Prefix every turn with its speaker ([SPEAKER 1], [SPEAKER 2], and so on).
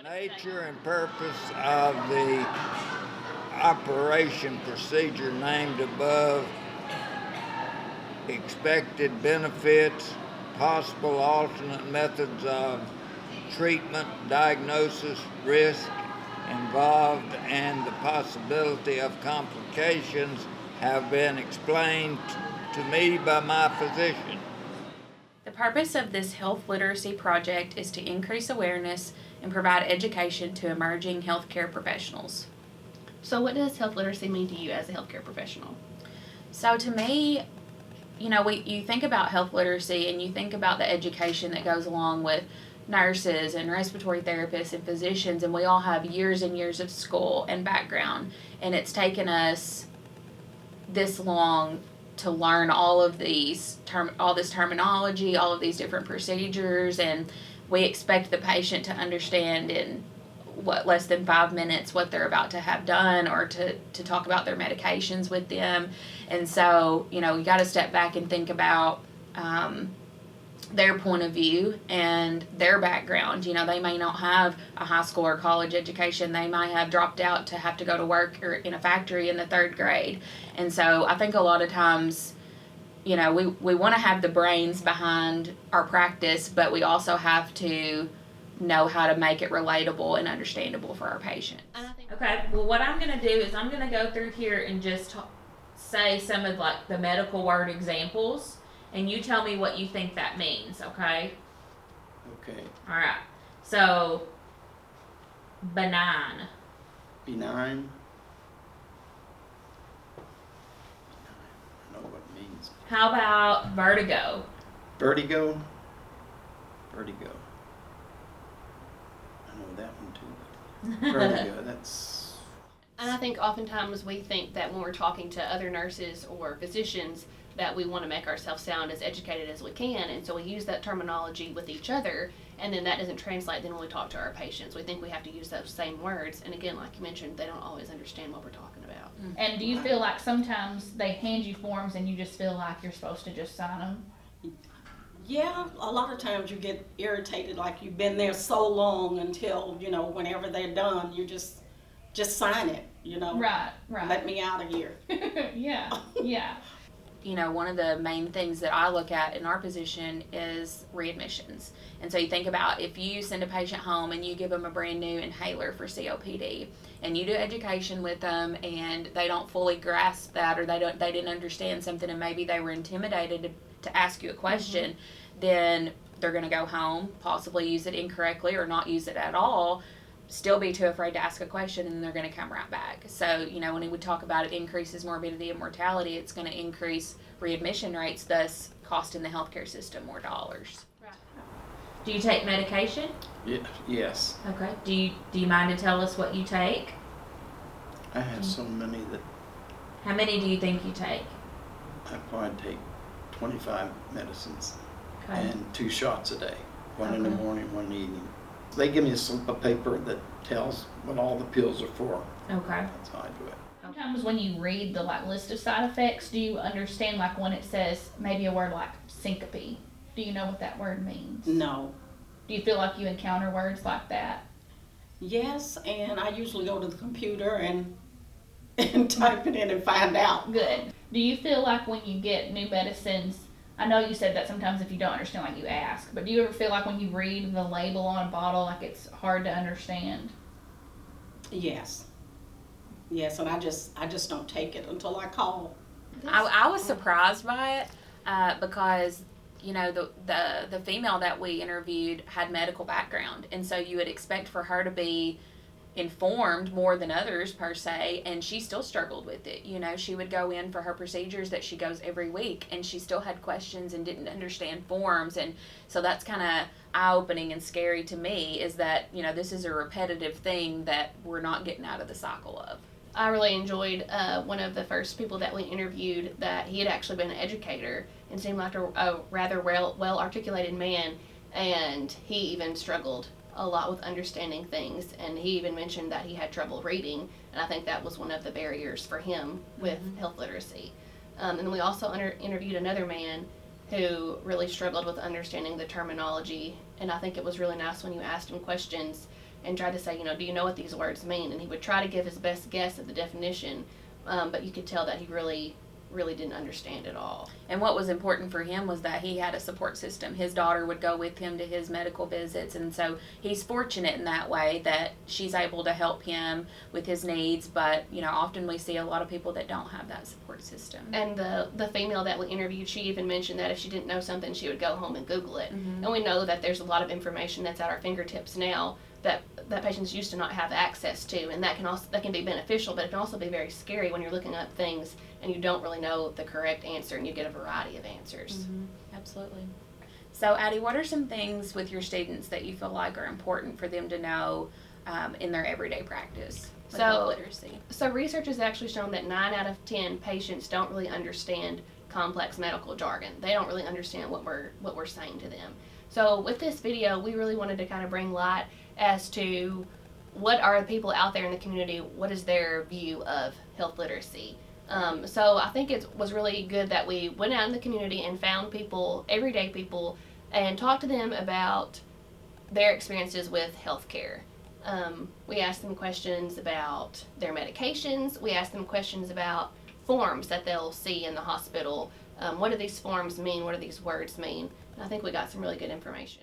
[SPEAKER 1] nature and purpose of the operation procedure named above, expected benefits, possible alternate methods of treatment, diagnosis, risk involved, and the possibility of complications have been explained to me by my physician.
[SPEAKER 2] The purpose of this health literacy project is to increase awareness and provide education to emerging healthcare professionals.
[SPEAKER 3] So what does health literacy mean to you as a healthcare professional?
[SPEAKER 2] So to me, you think about health literacy and you think about the education that goes along with nurses and respiratory therapists and physicians, and we all have years and years of school and background, and it's taken us this long to learn all of all this terminology, all of these different procedures, and we expect the patient to understand in less than 5 minutes what they're about to have done, or to talk about their medications with them. And so you got to step back and think about their point of view and their background. They may not have a high school or college education. They might have dropped out to have to go to work or in a factory in the 3rd grade. And so I think a lot of times, we want to have the brains behind our practice, but we also have to know how to make it relatable and understandable for our patients. Okay, well, what I'm going to do is I'm going to go through here and just say some of the medical word examples, and you tell me what you think that means, okay?
[SPEAKER 4] Okay.
[SPEAKER 2] All right. So, benign.
[SPEAKER 4] Benign. I know what it means.
[SPEAKER 2] How about vertigo?
[SPEAKER 4] Vertigo. Vertigo. I know that one too. Vertigo, that's...
[SPEAKER 3] And I think oftentimes we think that when we're talking to other nurses or physicians that we want to make ourselves sound as educated as we can, and so we use that terminology with each other, and then that doesn't translate then when we talk to our patients. We think we have to use those same words, and again, like you mentioned, they don't always understand what we're talking about.
[SPEAKER 5] And do you feel like sometimes they hand you forms and you just feel like you're supposed to just sign them?
[SPEAKER 6] Yeah, a lot of times you get irritated, like you've been there so long until, whenever they're done, you just sign it,
[SPEAKER 5] Right.
[SPEAKER 6] Let me out of here.
[SPEAKER 5] Yeah.
[SPEAKER 2] One of the main things that I look at in our position is readmissions. And so you think about if you send a patient home and you give them a brand new inhaler for COPD, and you do education with them and they don't fully grasp that, or they didn't understand something, and maybe they were intimidated to ask you a question, then they're going to go home, possibly use it incorrectly or not use it at all, still be too afraid to ask a question, and they're going to come right back. So, when we would talk about it increases morbidity and mortality, it's going to increase readmission rates, thus costing the healthcare system more dollars.
[SPEAKER 3] Right.
[SPEAKER 2] Do you take medication?
[SPEAKER 4] Yeah, yes.
[SPEAKER 2] Okay. Do you mind to tell us what you take?
[SPEAKER 4] I have so many that
[SPEAKER 2] How many do you think you take?
[SPEAKER 4] I probably take 25 medicines
[SPEAKER 2] Okay.
[SPEAKER 4] and 2 shots a day. One in the
[SPEAKER 2] Okay.
[SPEAKER 4] morning, one in the evening. They give me a slip of paper that tells what all the pills are for.
[SPEAKER 2] Okay.
[SPEAKER 4] That's how I do it.
[SPEAKER 5] Sometimes when you read the list of side effects, do you understand when it says maybe a word like syncope? Do you know what that word means?
[SPEAKER 6] No.
[SPEAKER 5] Do you feel like you encounter words like that?
[SPEAKER 6] Yes, and I usually go to the computer and type it in and find out.
[SPEAKER 5] Good. Do you feel like when you get new medicines, I know you said that sometimes if you don't understand, you ask, but do you ever feel like when you read the label on a bottle, it's hard to understand?
[SPEAKER 6] Yes. Yes, and I just don't take it until I call.
[SPEAKER 2] I was surprised by it because the female that we interviewed had medical background, and so you would expect for her to be informed more than others per se, and she still struggled with it. She would go in for her procedures that she goes every week, and she still had questions and didn't understand forms, and so that's kind of eye-opening and scary to me, is that this is a repetitive thing that we're not getting out of the cycle of.
[SPEAKER 3] I really enjoyed one of the first people that we interviewed, that he had actually been an educator and seemed like a rather well articulated man, and he even struggled a lot with understanding things, and he even mentioned that he had trouble reading, and I think that was one of the barriers for him with health literacy. And then we also interviewed another man who really struggled with understanding the terminology, and I think it was really nice when you asked him questions and tried to say, do you know what these words mean? And he would try to give his best guess at the definition, but you could tell that he really didn't understand it all.
[SPEAKER 2] And what was important for him was that he had a support system. His daughter would go with him to his medical visits, and so he's fortunate in that way that she's able to help him with his needs. But often we see a lot of people that don't have that support system.
[SPEAKER 3] And the female that we interviewed, she even mentioned that if she didn't know something, she would go home and Google it.
[SPEAKER 2] Mhm.
[SPEAKER 3] And we know that there's a lot of information that's at our fingertips now that patients used to not have access to, and that can be beneficial, but it can also be very scary when you're looking up things and you don't really know the correct answer and you get a variety of answers.
[SPEAKER 2] Absolutely. So, Addie, what are some things with your students that you feel like are important for them to know in their everyday practice with health literacy?
[SPEAKER 3] So research has actually shown that 9 out of 10 patients don't really understand complex medical jargon. They don't really understand what we're saying to them. So with this video, we really wanted to kind of bring light as to what are the people out there in the community, what is their view of health literacy. So I think it was really good that we went out in the community and found people, everyday people, and talked to them about their experiences with healthcare. We asked them questions about their medications. We asked them questions about forms that they'll see in the hospital. What do these forms mean? What do these words mean? And I think we got some really good information.